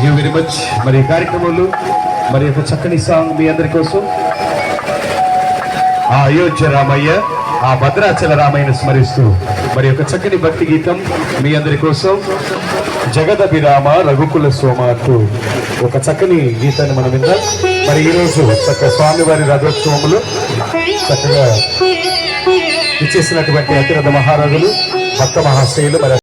You very much. మరి కార్యక్రమంలో మరి ఒక చక్కని సాంగ్ మీ అందరి కోసం. ఆ అయోధ్య రామయ్య, ఆ భద్రాచల రామయ్యను స్మరిస్తూ మరి ఒక చక్కని భక్తి గీతం మీ అందరి కోసం. జగదభిరామ రఘుకుల సోమ అంటూ ఒక చక్కని గీతాన్ని మనం విందాం. మరి ఈరోజు చక్క స్వామివారి రథోత్సవములు చక్కగా ఇచ్చేసినటువంటి అతిరథ మహారాజులు భక్త మహాశయులు మరి